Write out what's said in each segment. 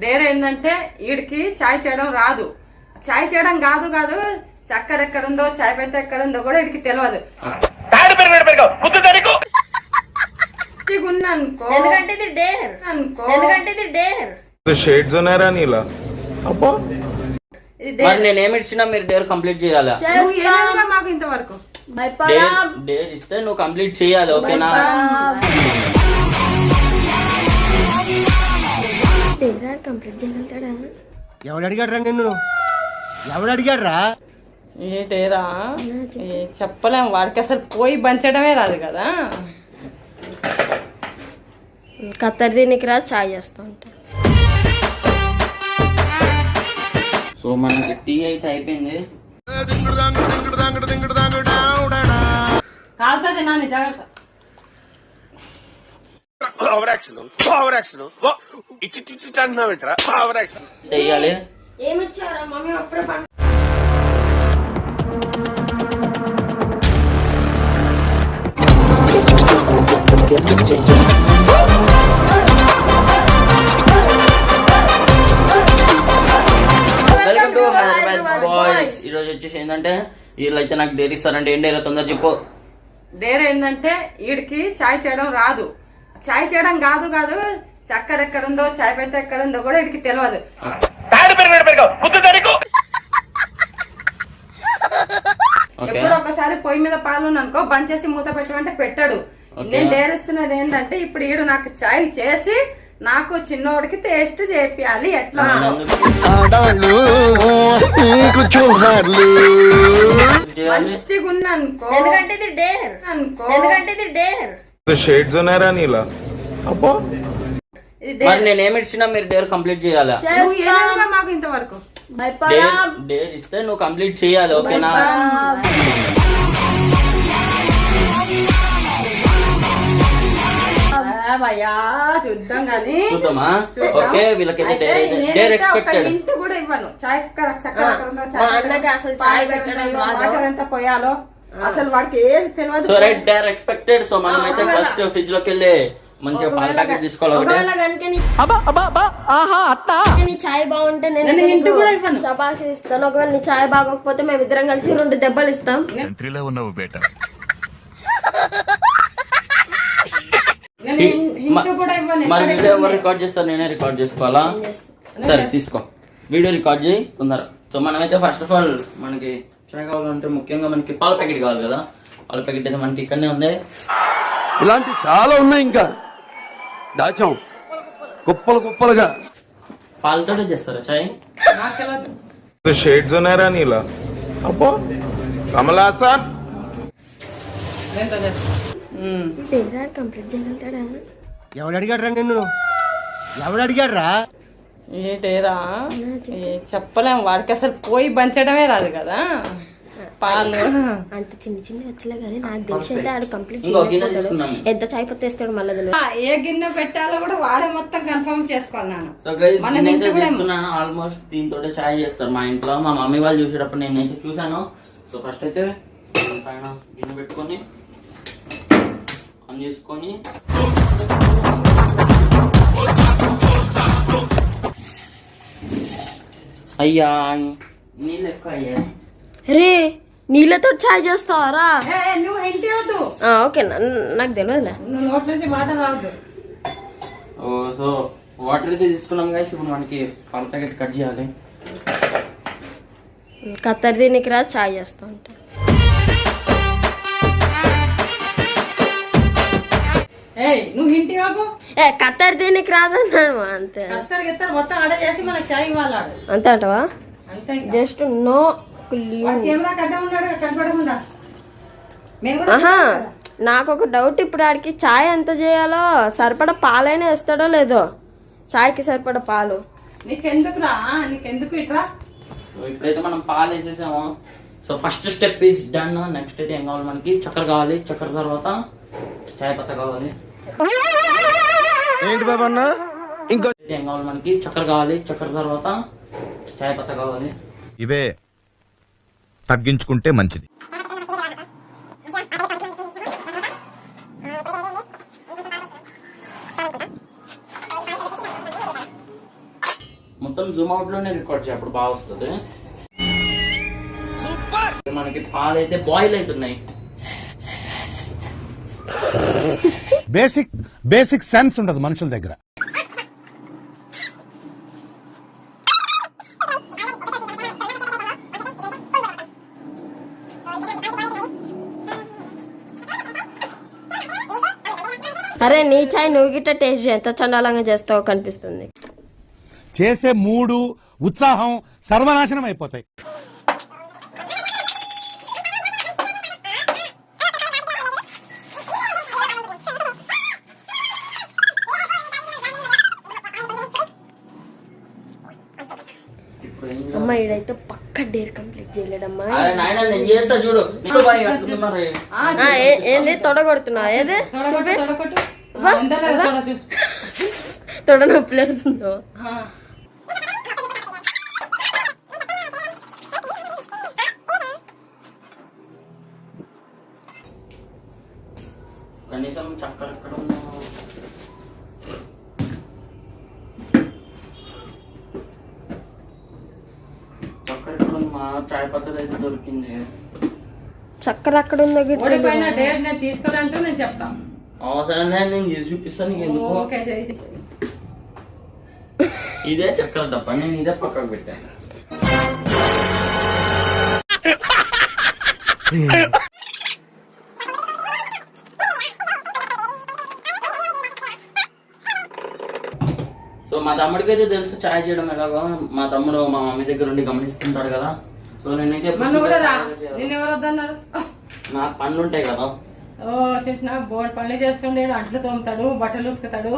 Dare ఏంటంటే వీడికి చాయ్ చేయడం రాదు. చాయ్ చేయడం కాదు కాదు చక్కెర ఎక్కడుందో చాయ్ పెద్ద ఎక్కడుందో కూడా వీడికి తెలియదు. అనుకో ఎందుకంటే ఇది డేర్ అనుకో ఎందుకంటే ఇది డేర్ షేడ్స్ ఉన్నారా నీలా అబ్బా మరి నేను ఏమి ఇచ్చినా మీరు డేర్ కంప్లీట్ చేయాలా? మాకు ఇంతవరకు డేర్ ఇస్తే నువ్వు కంప్లీట్ చేయాలి, ఓకేనా? కంప్లీట్ చేయగలుగుతాడా? ఎవడు అడిగాడ్రా నిన్ను? ఎవడు అడిగాడ్రా? ఏటేరా చెప్పలేం, వాడికి అసలు పోయి బంచడమే రాదు కదా. కత్తర్ దీనికి రా చాయ్ చేస్తా ఉంటా. సో మనకి టీ అయితే అయిపోయింది. కాలుతుంది నాని జాగ్రత్త. చెయ్యాలి. ఏమిచ్చారా మమ్మీ అప్పుడే వెల్కమ్ టు హైదరాబాద్ బాయ్స్. ఈ రోజు వచ్చేసి ఏంటంటే వీళ్ళు అయితే నాకు డేర్ ఇస్తారంటే ఏం డేర్ తొందర చెప్పు. డేర్ ఏంటంటే వీడికి చాయ్ చేయడం రాదు. చాయ్ చేయడం కాదు కాదు చక్కెర ఎక్కడుందో చాయ్ పెద్ద ఎక్కడుందో కూడా వీడికి తెలియదు. ఎప్పుడు ఒకసారి పొయ్యి మీద పాలు అనుకో బంద్ చేసి మూత పెట్టమంటే పెట్టాడు. నేను డేర్ ఇస్తున్నది ఏంటంటే ఇప్పుడు ఈడు నాకు చాయ్ చేసి నాకు చిన్నోడికి టేస్ట్ చేపియాలి. ఎట్లా మంచిగా ఉన్నా అనుకో ఎందుకంటే ఇది డేర్ అనుకో ఎందుకంటే ఇది డేర్ షేడ్స్ ఉన్నారా నీలా అబ్బా మరి నేను ఏమి ఇచ్చినా మీరు డేర్ కంప్లీట్ చేయాలా? మాకు ఇంతవరకు డేర్ ఇస్తే నువ్వు కంప్లీట్ చేయాలి, ఓకేనా? చూద్దాం కానీ చూద్దామా? ఓకే, వీళ్ళకైతే డేర్ ఎక్స్పెక్టెడ్. ఇంటి కూడా ఇవ్వను. చాయ్ అన్నకి అసలు చాయ్ పెట్టడం ఎంత పోయాలో అసలు వాడికి ఏది తెలియదు. So right, dare expected. So మనం అయితే ఫస్ట్ ఫ్రిడ్జ్ లోకి వెళ్ళి మంచిగా పాల ప్యాకెట్ తీసుకోవాలి. నీ చాయ్ బాగుంటే నేను ఇంటి కూడా ఇవ్వను, శబాష్ ఇస్తాను. ఒకవేళ నీ చాయ్ బాగోకపోతే మేము ఇద్దరం కలిసి 2 దెబ్బలు ఇస్తాం. మరి వీడియో ఎవరు రికార్డ్ చేస్తారు? నేనే రికార్డ్ చేసుకోవాలా? సరే తీసుకో, వీడియో రికార్డ్ చేయి తొందర. సో మనమైతే ఫస్ట్ ఆఫ్ ఆల్ మనకి చాయ్ కావాలంటే ముఖ్యంగా మనకి పాల ప్యాకెట్ కావాలి కదా. పాల ప్యాకెట్ అయితే మనకి ఇక్కడనే ఉంది. ఇలాంటి చాలా ఉన్నాయి, ఇంకా దాచాం కుప్పలు కుప్పలుగా. పాలతోనే చేస్తారా చాయ్? షేడ్స్ ఉన్నారా నీలా అబ్బా కమలాసన్ కంప్లీట్ చేయగలుగుతాడా? ఎవడు అడిగాడ్రా నిన్ను? ఎవడు అడిగాడ్రా? ఏటేరా చెప్పలేం, వాడికి అసలు పోయి బంచడమే రాదు కదా. పాలు అంత చిన్న చిన్న వచ్చలే కానీ నాకు తెలిసి అయితే ఆడు కంప్లీట్ చేయలేకపోతాడు. ఎంత చాయ్ పత్తి వేస్తాడు మళ్ళీ. ఏ గిన్నె పెట్టాలో కూడా వాడే మొత్తం కన్ఫర్మ్ చేసుకోవాలి. సో గైస్ నేనైతే చేస్తున్నాను. ఆల్మోస్ట్ దీంతో చాయ్ చేస్తారు మా ఇంట్లో. మా మమ్మీ వాళ్ళు చూసేటప్పుడు నేనైతే చూసాను. సో ఫస్ట్ అయితే పైన గిన్నె పెట్టుకొని ఆన్ చేసుకొని అయ్యా నీళ్ళు ఎక్కువ అయ్యా. రే నీళ్ళతో చాయ్ చేస్తావారా? నువ్వు ఇంటి వద్దు. ఓకే, నాకు తెలియదులే. నోట్ నుంచి మాట రావద్దు. సో వాటర్ అయితే తీసుకున్నాం గైస్. ఇప్పుడు మనకి పాల ప్యాకెట్ కట్ చేయాలి. కత్తర్ దీనికి రా చాయ్ చేస్తా ఉంటా. నువ్వు ఇంటి వాకు కత్తర్ దీనికి రాదన్నాను అంతే. కత్తర్ మొత్తం ఆడ చేసి మనకు చాయ్ ఇవ్వాలి. అంతే అంటవా? అంతే, జస్ట్ నో. నాకు ఒక డౌట్, ఇప్పుడు ఆడికి చాయ్ ఎంత చేయాలో సరిపడా పాలైనా వేస్తాడో లేదో? చాయ్కి సరిపడా పాలు నీకెందుకురా? నీకెందుకు ఇట్రా? ఇప్పుడైతే మనం పాలు వేసేసాము. So first step is done. Next అయితే ఏం కావాలి మనకి? చక్కెర కావాలి. చక్కెర తర్వాత చాయ్ పత్తా కావాలి. ఏంటి బాబా అన్న ఇంకో ఏం కావాలి మనకి? చక్కెర కావాలి. చక్కెర తర్వాత చాయ్ పత్తా కావాలి. ఇవే తగ్గించుకుంటే మంచిది. మొత్తం జూమ్ అవుట్ లోనే రికార్డ్ చేయ, అప్పుడు బాగా వస్తుంది. మనకి పాలు అయితే బాయిల్ అవుతున్నాయి. బేసిక్ సెన్స్ ఉండదు మనుషుల దగ్గర. అరే నీ చాయ్ నువ్వు గిట్ట టేస్ట్ ఎంత చండాలంగా చేస్తావో కనిపిస్తుంది. చేసే మూడు ఉత్సాహం సర్వనాశనం అయిపోతాయి. అమ్మా ఈడైతే పక్క డేర్ కంప్లీట్ చేయలేడమ్మా. అరే నాయనా నేను చేస్తా చూడు. మరి ఏంది తొడగొడుతున్నా? ఏది తొడగొట్టు, తొడగొట్టు. ఉందా లేదా తొడ చూసు. తొడ నొప్పి లేస్తుందో. కనీసం చక్కెర ఎక్కడ ఉందో. చక్కెర ఎక్కడ ఉంది? మా చాయ్ పద్ధతి అయితే దొరికింది. చక్కెర అక్కడ ఉందో గిట్ల. ఓడిపోయిన డేట్ నేను తీసుకోవాలంటూ నేను చెప్తా. అవసరం నేను చేసి చూపిస్తాను నీకు ఎందుకు. ఓకే చేసి. ఇదే చక్కెర డబ్బా, నేను ఇదే పక్కకు పెట్టాను. సో మా తమ్ముడికి అయితే తెలుసు చాయ్ చేయడం ఎలాగో. మా తమ్ముడు మా మమ్మీ దగ్గర ఉండి గమనిస్తుంటాడు కదా. సో నేనైతే నన్ను కూడా రా. నిన్ను ఎవరు వద్దన్నారు? నాకు పనులు ఉంటాయి కదా. ఓ చేసిన బోర్డు పనులు చేస్తుండే. అంట్లు తోముతాడు, బట్టలు ఉతుకుతాడు,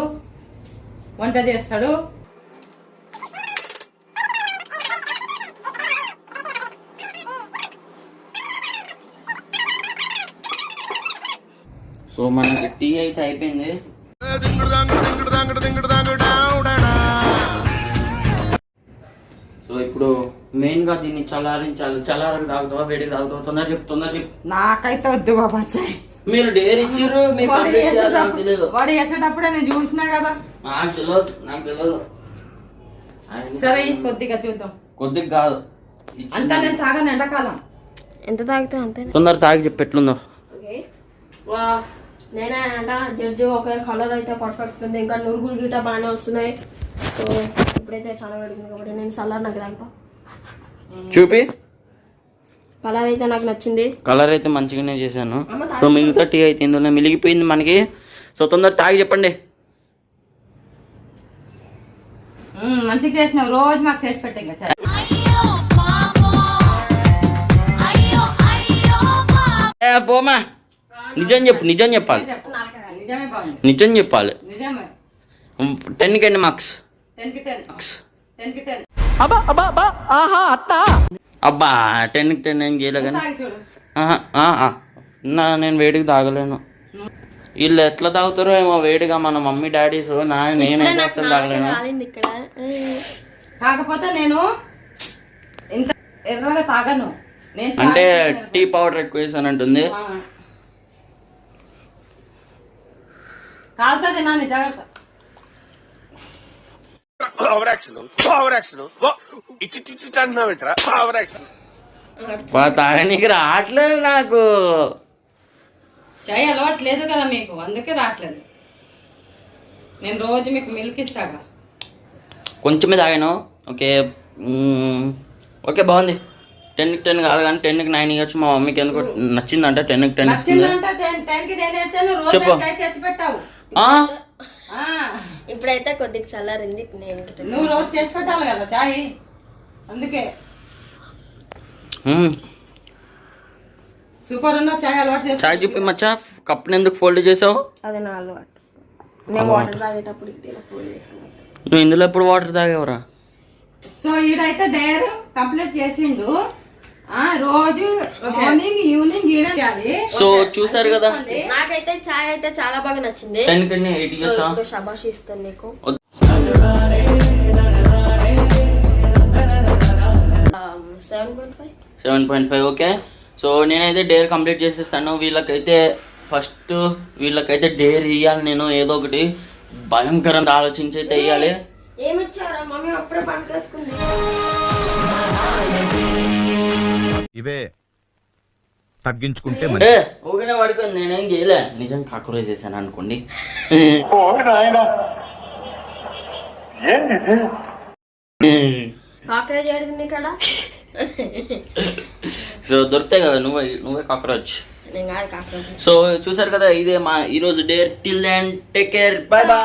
వంట చేస్తాడు. సో మనకి టీ అయితే అయిపోయింది. సో ఇప్పుడు మెయిన్ గా దీన్ని చల్లారించాలి. చల్లారని తాగుతావా వేడికి తాగుతావా? తొందర చెప్పు. నాకైతే వద్దు బాబా చాయ్. మీరు డేర్ ఇచ్చిర్రు, మీరు కంప్లీట్ చేయాలి. నాకు తెలియదు. వాడు వేసేటప్పుడే నేను చూసినా కదా. నాకు తెలియదు. సరే కొద్దిగా చూద్దాం. కొద్దిగా కాదు అంతా నేను తాగను ఎండాకాలం. ఎంత తాగితే అంతే. తొందర తాగి చెప్పు ఎట్లుందో. వా నేనే అంట జడ్జి. ఒక కలర్ అయితే పర్ఫెక్ట్ ఉంది, ఇంకా నురుగులు గిట్ట బాగానే వస్తున్నాయి. సో ఇప్పుడైతే చాలా వేడుకుంది కాబట్టి నేను సల్లార్ నాకు తాగుతా. చూపి. కలర్ అయితే నాకు నచ్చింది. కలర్ అయితే మంచిగానే చేశాను. సో మిగతా టీ అయితే ఇందులో మిలిగిపోయింది మనకి. సో తొందర తాగి చెప్పండి. మంచిగా చేసినావు. రోజు మాకు చేసి పెట్టే ఇంకా చాయ్. పోమా నిజం చెప్పాలి. నిజమే బాగుంది. నిజం చెప్పాలి. నిజమే. 10కి ఎన్ని మార్క్స్? 10కి 10. 10కి 10. అబ్బా 10కి 10 ఏం చేయలే కానీ. తాగి చూడు. నేను వేడికి తాగలేను. వీళ్ళు ఎట్లా తాగుతారో ఏమో వేడిగా. మన మమ్మీ డాడీస్. నేనైతే అసలు తాగలేను. ఇక్కడ కాకపోతే నేను ఇంత ఎర్రగా తాగను. నేను అంటే టీ పౌడర్ ఎక్కువ వేసాను అంటుంది. కాలుతుంది నాని జాగ్రత్త. తాగనీకి రావట్లేదు నాకు. చాయ్ అలవాటు లేదు కదా మీకు, అందుకే రావట్లేదు. నేను రోజు మీకు మిల్క్ ఇస్తాగా. కొంచెమే తాగాను. ఓకే ఓకే బాగుంది. 10కి 10 కాదు కానీ 10కి 9 ఇవ్వచ్చు. మా మమ్మీకి ఎందుకు నచ్చిందంటే 10కి 10 ఇస్తుంది. చెప్పు. చాయ్ చేసి పెట్టావు. ఇప్పుడైతే కొద్దిగా చల్లారింది. నువ్వు రోజు చేసి పెట్టాలి కదా చాయ్, అందుకే. సూపర్ ఉన్న చాయ్ అలవాటు చేసి. చాయ్ చూపి మచ్చా. కప్ని ఎందుకు ఫోల్డ్ చేసావు? అది నా అలవాటు. నేను వాటర్ తాగేటప్పుడు ఇలా ఫోల్డ్ చేసుకున్నాను. నువ్వు ఇందులో ఎప్పుడు వాటర్ తాగేవరా? సో ఈడైతే డేర్ కంప్లీట్ చేసిండు. రోజు మార్నింగ్ ఈవినింగ్ ఈడ చేయాలి. సో చూసారు కదా. నాకైతే చాయ్ అయితే చాలా బాగా నచ్చింది. 10కి 8 ఇవ్వచ్చా? శబాష్ ఇస్తాను నీకు. 7.5. ఓకే. సో నేనైతే డేర్ కంప్లీట్ చేసేస్తాను. వీళ్ళకైతే డేర్ ఇవ్వాలి. నేను ఏదో ఒకటి భయంకరంగా ఆలోచించి అయితే ఇవ్వాలి. ఏమిచ్చారా మమ్మీ అప్పుడే పండుకేసుకుంది. ఇవే తగ్గించుకుంటే ఏ ఊగిన పడుకుంది, నేనేం చేయలే. నిజం కాక్రోచ్ చేశాను అనుకోండి. కాకరేజ్ ఏడుంది ఇక్కడ. సో దొరుకుతాయి కదా, నువ్వే కాక్రోచ్. నేను కాదు కాకరేజ్. సో చూసారు కదా, ఇదే మా ఈరోజు day. Till then take care, bye by.